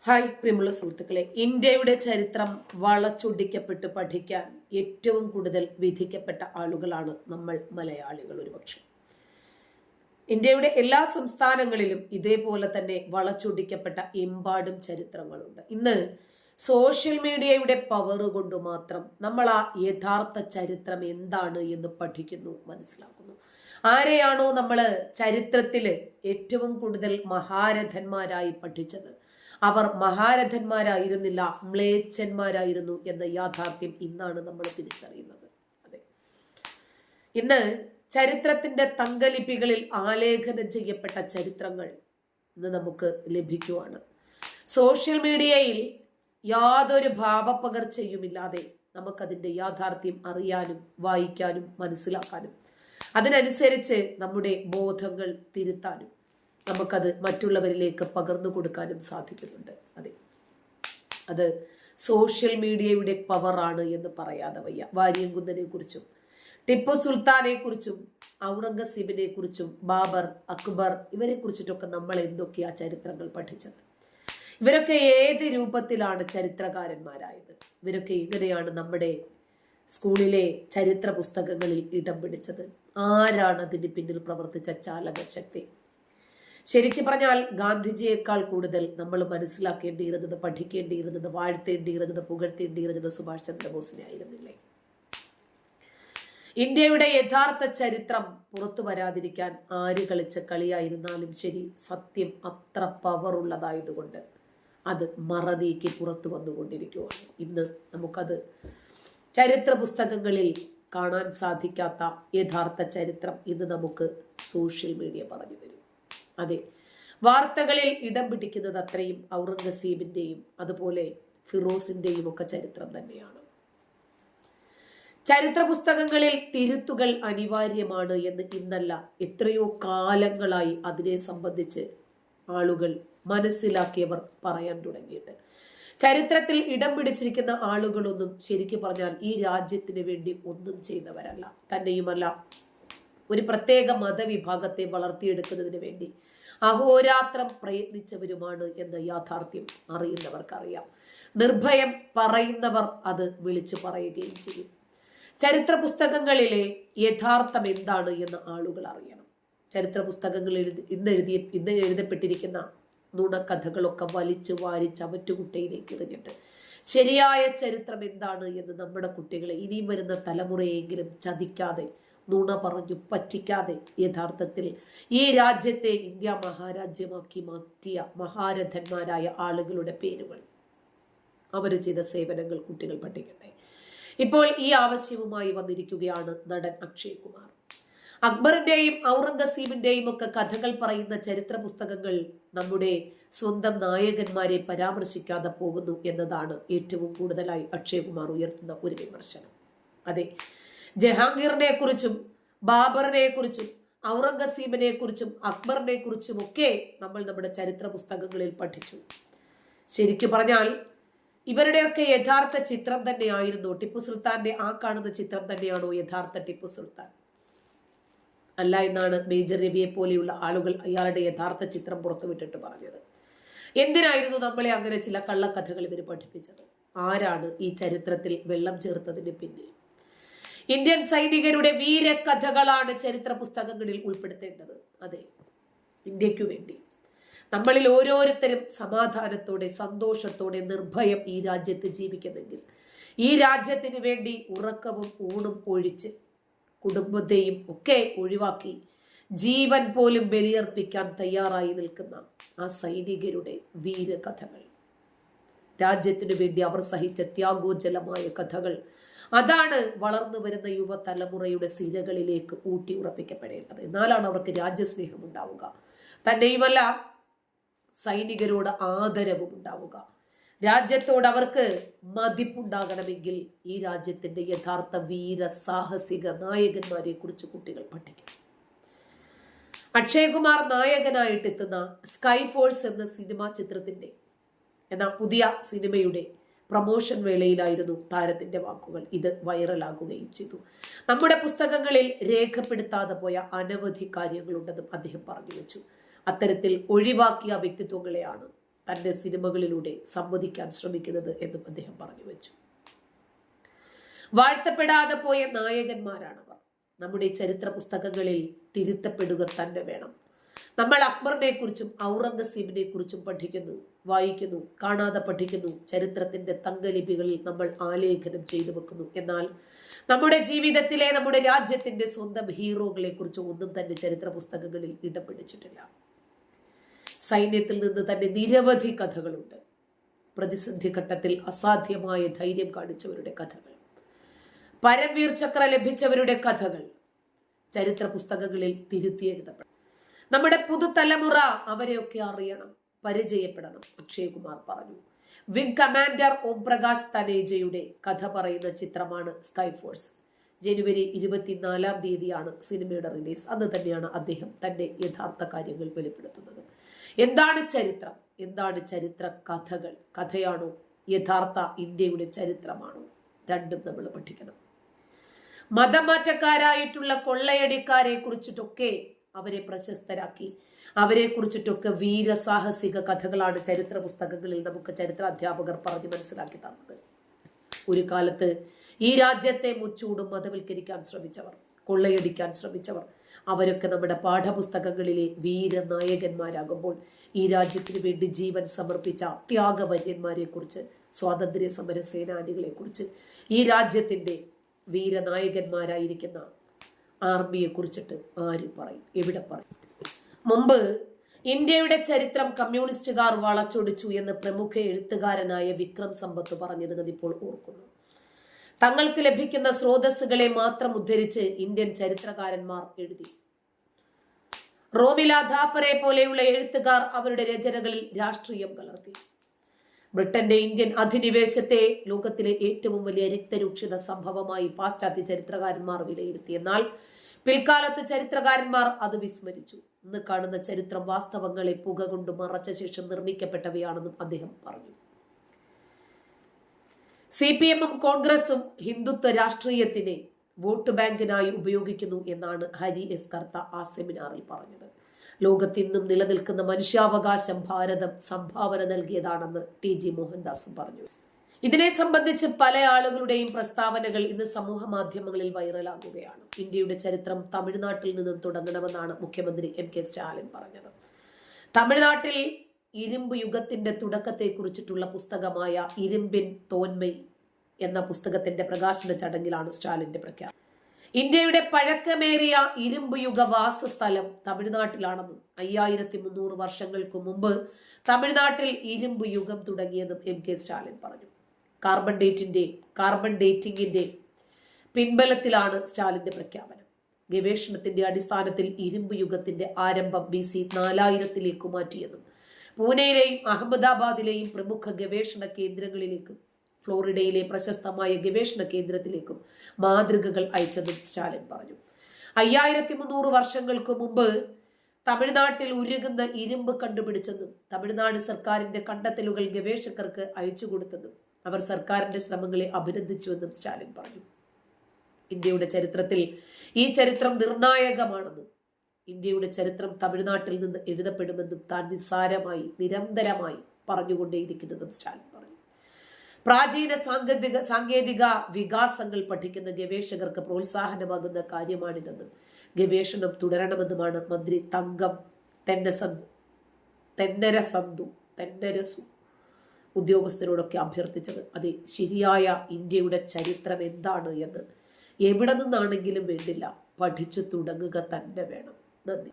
Hi പ്രിയമുള്ള സുഹൃത്തുക്കളെ, ഇന്ത്യയുടെ ചരിത്രം വളച്ചൊടിക്കപ്പെട്ട് പഠിക്കാൻ ഏറ്റവും കൂടുതൽ വിധിക്കപ്പെട്ട ആളുകളാണ് നമ്മൾ മലയാളികൾ. ഒരുപക്ഷെ ഇന്ത്യയുടെ എല്ലാ സംസ്ഥാനങ്ങളിലും ഇതേപോലെ തന്നെ വളച്ചൊടിക്കപ്പെട്ട എമ്പാടും ചരിത്രങ്ങളുണ്ട്. ഇന്ന് സോഷ്യൽ മീഡിയയുടെ പവർ കൊണ്ട് മാത്രം നമ്മൾ ആ യഥാർത്ഥ ചരിത്രം എന്താണ് എന്ന് പഠിക്കുന്നു, മനസ്സിലാക്കുന്നു. ആരെയാണോ നമ്മൾ ചരിത്രത്തില് ഏറ്റവും കൂടുതൽ മഹാരഥന്മാരായി പഠിച്ചത്, അവർ മഹാരഥന്മാരായിരുന്നില്ല, മ്ലേച്ഛന്മാരായിരുന്നു എന്ന യാഥാർത്ഥ്യം ഇന്നാണ് നമ്മൾ തിരിച്ചറിയുന്നത്. അതെ, ഇന്ന് ചരിത്രത്തിന്റെ തങ്കലിപികളിൽ ആലേഖനം ചെയ്യപ്പെട്ട ചരിത്രങ്ങൾ ഇന്ന് നമുക്ക് ലഭിക്കുവാണ്. സോഷ്യൽ മീഡിയയിൽ യാതൊരു ഭാവപ്പകർച്ചയുമില്ലാതെ നമുക്കതിന്റെ യാഥാർത്ഥ്യം അറിയാനും വായിക്കാനും മനസ്സിലാക്കാനും അതിനനുസരിച്ച് നമ്മുടെ ബോധങ്ങൾ തിരുത്താനും നമുക്കത് മറ്റുള്ളവരിലേക്ക് പകർന്നു കൊടുക്കാനും സാധിക്കുന്നുണ്ട്. അതെ, അത് സോഷ്യൽ മീഡിയയുടെ പവറാണ് എന്ന് പറയാതെ വയ്യ. വാര്യംകുന്നനെ കുറിച്ചും ടിപ്പു സുൽത്താനെ കുറിച്ചും ഔറംഗസീബിനെ കുറിച്ചും ബാബർ, അക്ബർ, ഇവരെ കുറിച്ചിട്ടൊക്കെ നമ്മൾ എന്തൊക്കെയാ ചരിത്രങ്ങൾ പഠിച്ചത്? ഇവരൊക്കെ ഏത് രൂപത്തിലാണ് ചരിത്രകാരന്മാരായത്? ഇവരൊക്കെ എങ്ങനെയാണ് നമ്മുടെ സ്കൂളിലെ ചരിത്ര പുസ്തകങ്ങളിൽ ഇടം പിടിച്ചത്? ആരാണ് അതിന് പിന്നിൽ പ്രവർത്തിച്ച ചാലക ശക്തി? ശരിക്കും പറഞ്ഞാൽ ഗാന്ധിജിയേക്കാൾ കൂടുതൽ നമ്മൾ മനസ്സിലാക്കേണ്ടിയിരുന്നത്, പഠിക്കേണ്ടിയിരുന്നത്, വാഴ്ത്തേണ്ടിയിരുന്നത്, പുകഴ്ത്തേണ്ടിയിരുന്നത് സുഭാഷ് ചന്ദ്രബോസിനെ ആയിരുന്നില്ലേ? ഇന്ത്യയുടെ യഥാർത്ഥ ചരിത്രം പുറത്തു വരാതിരിക്കാൻ ആര് കളിച്ച കളിയായിരുന്നാലും ശരി, സത്യം അത്ര പവർ ഉള്ളതായതുകൊണ്ട് അത് മറനീക്കി പുറത്തു വന്നുകൊണ്ടിരിക്കുകയാണ്. ഇന്ന് നമുക്കത് ചരിത്ര പുസ്തകങ്ങളിൽ കാണാൻ സാധിക്കാത്ത യഥാർത്ഥ ചരിത്രം ഇന്ന് നമുക്ക് സോഷ്യൽ മീഡിയ പറഞ്ഞു തരും. അതെ, വാർത്തകളിൽ ഇടം പിടിക്കുന്നത് അത്രയും ഔറംഗസീബിന്റെയും അതുപോലെ ഫിറോസിന്റെയും ഒക്കെ ചരിത്രം തന്നെയാണ്. ചരിത്ര പുസ്തകങ്ങളിൽ തിരുത്തുകൾ അനിവാര്യമാണ് എന്ന് ഇന്നല്ല, എത്രയോ കാലങ്ങളായി അതിനെ സംബന്ധിച്ച് ആളുകൾ മനസ്സിലാക്കിയവർ പറയാൻ തുടങ്ങിയിട്ട്. ചരിത്രത്തിൽ ഇടം പിടിച്ചിരിക്കുന്ന ആളുകളൊന്നും ശരിക്കും പറഞ്ഞാൽ ഈ രാജ്യത്തിന് വേണ്ടി ഒന്നും ചെയ്തവരല്ല. തന്നെയുമല്ല, ഒരു പ്രത്യേക മതവിഭാഗത്തെ വളർത്തിയെടുക്കുന്നതിന് വേണ്ടി അഹോരാത്രം പ്രയത്നിച്ചവരുമാണ് എന്ന യാഥാർത്ഥ്യം അറിയുന്നവർക്കറിയാം. നിർഭയം പറയുന്നവർ അത് വിളിച്ചു പറയുകയും ചെയ്യും. ചരിത്ര പുസ്തകങ്ങളിലെ യഥാർത്ഥം എന്താണ് എന്ന് ആളുകൾ അറിയണം. ചരിത്ര പുസ്തകങ്ങളിൽ ഇന്ന് എഴുതപ്പെട്ടിരിക്കുന്ന നുണക്കഥകളൊക്കെ വലിച്ചു വാരി ചവറ്റുകുട്ടയിലേക്ക് എറിഞ്ഞിട്ട് ശരിയായ ചരിത്രം എന്താണ് എന്ന് നമ്മുടെ കുട്ടികളെ, ഇനിയും വരുന്ന തലമുറയെങ്കിലും ചതിക്കാതെ, നുണ പറഞ്ഞു പറ്റിക്കാതെ യഥാർത്ഥത്തിൽ ഈ രാജ്യത്തെ ഇന്ത്യ മഹാരാജ്യമാക്കി മാറ്റിയ മഹാരഥന്മാരായ ആളുകളുടെ പേരുകൾ, അവർ ചെയ്ത സേവനങ്ങൾ കുട്ടികൾ പഠിക്കട്ടെ. ഇപ്പോൾ ഈ ആവശ്യവുമായി വന്നിരിക്കുകയാണ് നടൻ അക്ഷയ് കുമാർ. അക്ബറിന്റെയും ഔറംഗസീബിന്റെയും ഒക്കെ കഥകൾ പറയുന്ന ചരിത്ര പുസ്തകങ്ങൾ നമ്മുടെ സ്വന്തം നായകന്മാരെ പരാമർശിക്കാതെ പോകുന്നു എന്നതാണ് ഏറ്റവും കൂടുതലായി അക്ഷയ് കുമാർ ഉയർത്തുന്ന ഒരു വിമർശനം. അതെ, ജഹാംഗീറിനെ കുറിച്ചും ബാബറിനെ കുറിച്ചും ഔറംഗസീബിനെ കുറിച്ചും അക്ബറിനെ കുറിച്ചും ഒക്കെ നമ്മൾ നമ്മുടെ ചരിത്ര പുസ്തകങ്ങളിൽ പഠിച്ചു. ശരിക്കും പറഞ്ഞാൽ ഇവരുടെയൊക്കെ യഥാർത്ഥ ചിത്രം തന്നെയായിരുന്നു ടിപ്പു സുൽത്താന്റെ ആ കാണുന്ന ചിത്രം തന്നെയാണോ യഥാർത്ഥ ടിപ്പു സുൽത്താൻ? അല്ല എന്നാണ് മേജർ രവിയെ പോലെയുള്ള ആളുകൾ അയാളുടെ യഥാർത്ഥ ചിത്രം പുറത്തുവിട്ടിട്ട് പറഞ്ഞത്. എന്തിനായിരുന്നു നമ്മളെ അങ്ങനെ ചില കള്ളക്കഥകൾ ഇവർ പഠിപ്പിച്ചത്? ആരാണ് ഈ ചരിത്രത്തിൽ വെള്ളം ചേർത്തതിന് പിന്നിൽ? ഇന്ത്യൻ സൈനികരുടെ വീരകഥകളാണ് ചരിത്ര പുസ്തകങ്ങളിൽ ഉൾപ്പെടുത്തേണ്ടത്. അതെ, ഇന്ത്യക്കു വേണ്ടി നമ്മളിൽ ഓരോരുത്തരും സമാധാനത്തോടെ, സന്തോഷത്തോടെ, നിർഭയം ഈ രാജ്യത്ത് ജീവിക്കുന്നെങ്കിൽ, ഈ രാജ്യത്തിന് വേണ്ടി ഉറക്കവും ഊണും ഒഴിച്ച് കുടുംബത്തെയും ഒക്കെ ഒഴിവാക്കി ജീവൻ പോലും ബലിയർപ്പിക്കാൻ തയ്യാറായി നിൽക്കുന്ന ആ സൈനികരുടെ വീരകഥകൾ, രാജ്യത്തിനു വേണ്ടി അവർ സഹിച്ച ത്യാഗോജ്ജലമായ കഥകൾ, അതാണ് വളർന്നു വരുന്ന യുവതലമുറയുടെ സിരകളിലേക്ക് ഊട്ടി ഉറപ്പിക്കപ്പെടേണ്ടത്. എന്നാലാണ് അവർക്ക് രാജ്യസ്നേഹം ഉണ്ടാവുക. തന്നെയുമല്ല, സൈനികരോട് ആദരവും ഉണ്ടാവുക. രാജ്യത്തോട് അവർക്ക് മതിപ്പുണ്ടാകണമെങ്കിൽ ഈ രാജ്യത്തിന്റെ യഥാർത്ഥ വീര സാഹസിക നായകന്മാരെ കുറിച്ച് കുട്ടികൾ പഠിക്കും. അക്ഷയ് കുമാർ നായകനായിട്ട് എത്തുന്ന സ്കൈ ഫോഴ്സ് എന്ന സിനിമാ ചിത്രത്തിന്റെ പുതിയ സിനിമയുടെ പ്രമോഷൻ വേളയിലായിരുന്നു താരത്തിന്റെ വാക്കുകൾ. ഇത് വൈറലാകുകയും ചെയ്തു. നമ്മുടെ പുസ്തകങ്ങളിൽ രേഖപ്പെടുത്താതെ പോയ അനവധി കാര്യങ്ങളുണ്ടെന്നും അദ്ദേഹം പറഞ്ഞു വെച്ചു. അത്തരത്തിൽ ഒഴിവാക്കിയ വ്യക്തിത്വങ്ങളെയാണ് തന്റെ സിനിമകളിലൂടെ സംവദിക്കാൻ ശ്രമിക്കുന്നത് എന്നും അദ്ദേഹം പറഞ്ഞു വെച്ചു. വാഴ്ത്തപ്പെടാതെ പോയ നായകന്മാരാണവർ. നമ്മുടെ ചരിത്ര പുസ്തകങ്ങളിൽ തിരുത്തപ്പെടുക തന്നെ വേണം. നമ്മൾ അക്ബറിനെ കുറിച്ചും ഔറംഗസീബിനെ കുറിച്ചും പഠിക്കുന്നു, വായിക്കുന്നു, കാണാതെ പഠിക്കുന്നു. ചരിത്രത്തിന്റെ തങ്കലിപികളിൽ നമ്മൾ ആലേഖനം ചെയ്തു വെക്കുന്നു. എന്നാൽ നമ്മുടെ ജീവിതത്തിലെ, നമ്മുടെ രാജ്യത്തിന്റെ സ്വന്തം ഹീറോകളെ കുറിച്ച് ഒന്നും തന്നെ ചരിത്ര പുസ്തകങ്ങളിൽ ഇടം പിടിച്ചിട്ടില്ല. സൈന്യത്തിൽ നിന്ന് തന്നെ നിരവധി കഥകളുണ്ട്. പ്രതിസന്ധി ഘട്ടത്തിൽ അസാധ്യമായ ധൈര്യം കാണിച്ചവരുടെ കഥകൾ, പരംവീർ ചക്ര ലഭിച്ചവരുടെ കഥകൾ ചരിത്ര പുസ്തകങ്ങളിൽ തിരുത്തി എഴുതപ്പെടണം. നമ്മുടെ പുതുതലമുറ അവരെയൊക്കെ അറിയണം, പരിചയപ്പെടണം. അക്ഷയ് കുമാർ പറഞ്ഞു. വിംഗ് കമാൻഡർ ഓം പ്രകാശ് തനേജയുടെ കഥ പറയുന്ന ചിത്രമാണ് സ്കൈ ഫോഴ്സ്. ജനുവരി 24 സിനിമയുടെ റിലീസ്. അന്ന് തന്നെയാണ് അദ്ദേഹം തന്റെ യഥാർത്ഥ കാര്യങ്ങൾ വെളിപ്പെടുത്തുന്നത്. എന്താണ് ചരിത്രം? എന്താണ് ചരിത്ര കഥകൾ? കഥയാണോ യഥാർത്ഥ ഇന്ത്യയുടെ ചരിത്രമാണോ? രണ്ടും നമ്മൾ പഠിക്കണം. മതമാറ്റക്കാരായിട്ടുള്ള കൊള്ളയടിക്കാരെ കുറിച്ചിട്ടൊക്കെ അവരെ പ്രശസ്തരാക്കി, അവരെ കുറിച്ചിട്ടൊക്കെ വീരസാഹസിക കഥകളാണ് ചരിത്ര പുസ്തകങ്ങളിൽ നമുക്ക് ചരിത്ര അധ്യാപകർ പറഞ്ഞ് മനസ്സിലാക്കി തന്നത്. ഒരു കാലത്ത് ഈ രാജ്യത്തെ മുച്ചൂടും മതവൽക്കരിക്കാൻ ശ്രമിച്ചവർ, കൊള്ളയടിക്കാൻ ശ്രമിച്ചവർ, അവരൊക്കെ നമ്മുടെ പാഠപുസ്തകങ്ങളിലെ വീരനായകന്മാരാകുമ്പോൾ ഈ രാജ്യത്തിന് വേണ്ടി ജീവൻ സമർപ്പിച്ച ത്യാഗവര്യന്മാരെ കുറിച്ച്, സ്വാതന്ത്ര്യ സമര സേനാനികളെ കുറിച്ച്, ഈ രാജ്യത്തിന്റെ വീരനായകന്മാരായിരിക്കുന്ന ആർമിയെ കുറിച്ചിട്ട് ആര് പറയും? എവിടെ പറയും? മുമ്പ് ഇന്ത്യയുടെ ചരിത്രം കമ്മ്യൂണിസ്റ്റുകാർ വളച്ചൊടിച്ചു എന്ന് പ്രമുഖ എഴുത്തുകാരനായ വിക്രം സമ്പത്ത് പറഞ്ഞിരുന്നത് ഇപ്പോൾ ഓർക്കുന്നു. തങ്ങൾക്ക് ലഭിക്കുന്ന സ്രോതസ്സുകളെ മാത്രം ഉദ്ധരിച്ച് ഇന്ത്യൻ ചരിത്രകാരന്മാർ എഴുതി. റോമില ഥാപ്പറെ പോലെയുള്ള എഴുത്തുകാർ അവരുടെ രചനകളിൽ രാഷ്ട്രീയം കലർത്തി. ബ്രിട്ടന്റെ ഇന്ത്യൻ അധിനിവേശത്തെ ലോകത്തിലെ ഏറ്റവും വലിയ രക്തരൂക്ഷിത സംഭവമായി പാശ്ചാത്യ ചരിത്രകാരന്മാർ വിലയിരുത്തി. എന്നാൽ പിൽക്കാലത്ത് ചരിത്രകാരന്മാർ അത് വിസ്മരിച്ചു. ഇന്ന് കാണുന്ന ചരിത്രം വാസ്തവങ്ങളെ പുക കൊണ്ട് മറച്ച ശേഷം നിർമ്മിക്കപ്പെട്ടവയാണെന്നും അദ്ദേഹം പറഞ്ഞു. CPM-ഉം കോൺഗ്രസും ഹിന്ദുത്വ രാഷ്ട്രീയത്തിനെ വോട്ട് ബാങ്കിനായി ഉപയോഗിക്കുന്നു എന്നാണ് ഹരി എസ് കർത്ത ആ സെമിനാറിൽ പറഞ്ഞത്. ലോകത്തിന്നും നിലനിൽക്കുന്ന മനുഷ്യാവകാശം ഭാരതം സംഭാവന നൽകിയതാണെന്ന് TG മോഹൻദാസും പറഞ്ഞു. ഇതിനെ സംബന്ധിച്ച് പല ആളുകളുടെയും പ്രസ്താവനകൾ ഇന്ന് സമൂഹ മാധ്യമങ്ങളിൽ വൈറലാകുകയാണ്. ഇന്ത്യയുടെ ചരിത്രം തമിഴ്നാട്ടിൽ നിന്നും തുടങ്ങണമെന്നാണ് മുഖ്യമന്ത്രി MK സ്റ്റാലിൻ പറഞ്ഞത്. തമിഴ്നാട്ടിൽ ഇരുമ്പ് യുഗത്തിന്റെ തുടക്കത്തെ കുറിച്ചിട്ടുള്ള പുസ്തകമായ ഇരുമ്പിൻ തോന്മൈ എന്ന പുസ്തകത്തിന്റെ പ്രകാശന ചടങ്ങിലാണ് സ്റ്റാലിന്റെ പ്രഖ്യാപനം. ഇന്ത്യയുടെ പഴക്കമേറിയ ഇരുമ്പ് യുഗ വാസസ്ഥലം തമിഴ്നാട്ടിലാണെന്നും 5300 വർഷങ്ങൾക്ക് മുമ്പ് തമിഴ്നാട്ടിൽ ഇരുമ്പ് യുഗം തുടങ്ങിയെന്നും MK സ്റ്റാലിൻ പറഞ്ഞു. കാർബൺ ഡേറ്റിംഗിന്റെ പിൻബലത്തിലാണ് സ്റ്റാലിന്റെ പ്രഖ്യാപനം. ഗവേഷണത്തിന്റെ അടിസ്ഥാനത്തിൽ ഇരുമ്പ് യുഗത്തിന്റെ ആരംഭം BC 4000 മാറ്റിയെന്നും പൂനെയിലെയും അഹമ്മദാബാദിലെയും പ്രമുഖ ഗവേഷണ കേന്ദ്രങ്ങളിലേക്കും ഫ്ലോറിഡയിലെ പ്രശസ്തമായ ഗവേഷണ കേന്ദ്രത്തിലേക്കും മാതൃകകൾ അയച്ചെന്നും സ്റ്റാലിൻ പറഞ്ഞു. 5300 വർഷങ്ങൾക്ക് മുമ്പ് തമിഴ്നാട്ടിൽ ഉരുകുന്ന ഇരുമ്പ് കണ്ടുപിടിച്ചെന്നും തമിഴ്നാട് സർക്കാരിന്റെ കണ്ടെത്തലുകൾ ഗവേഷകർക്ക് അയച്ചു കൊടുത്തെന്നും അവർ സർക്കാരിന്റെ ശ്രമങ്ങളെ അഭിനന്ദിച്ചുവെന്നും സ്റ്റാലിൻ പറഞ്ഞു. ഇന്ത്യയുടെ ചരിത്രത്തിൽ ഈ ചരിത്രം നിർണായകമാണെന്നും ഇന്ത്യയുടെ ചരിത്രം തമിഴ്നാട്ടിൽ നിന്ന് എഴുതപ്പെടുമെന്നും താൻ നിസ്സാരമായി നിരന്തരമായി പറഞ്ഞുകൊണ്ടേയിരിക്കുന്നെന്നും സ്റ്റാലിൻ പറഞ്ഞു. പ്രാചീന സാങ്കേതിക വികാസങ്ങൾ പഠിക്കുന്ന ഗവേഷകർക്ക് പ്രോത്സാഹനമാകുന്ന കാര്യമാണിതെന്നും ഗവേഷണം തുടരണമെന്നുമാണ് മന്ത്രി തങ്കം തെന്നരസു ഉദ്യോഗസ്ഥരോടൊക്കെ അഭ്യർത്ഥിച്ചത്. അത് ശരിയായ ഇന്ത്യയുടെ ചരിത്രം എന്താണ് എന്ന് എവിടെ നിന്നാണെങ്കിലും വേണ്ടില്ല പഠിച്ചു തുടങ്ങുക തന്നെ വേണം. നന്ദി.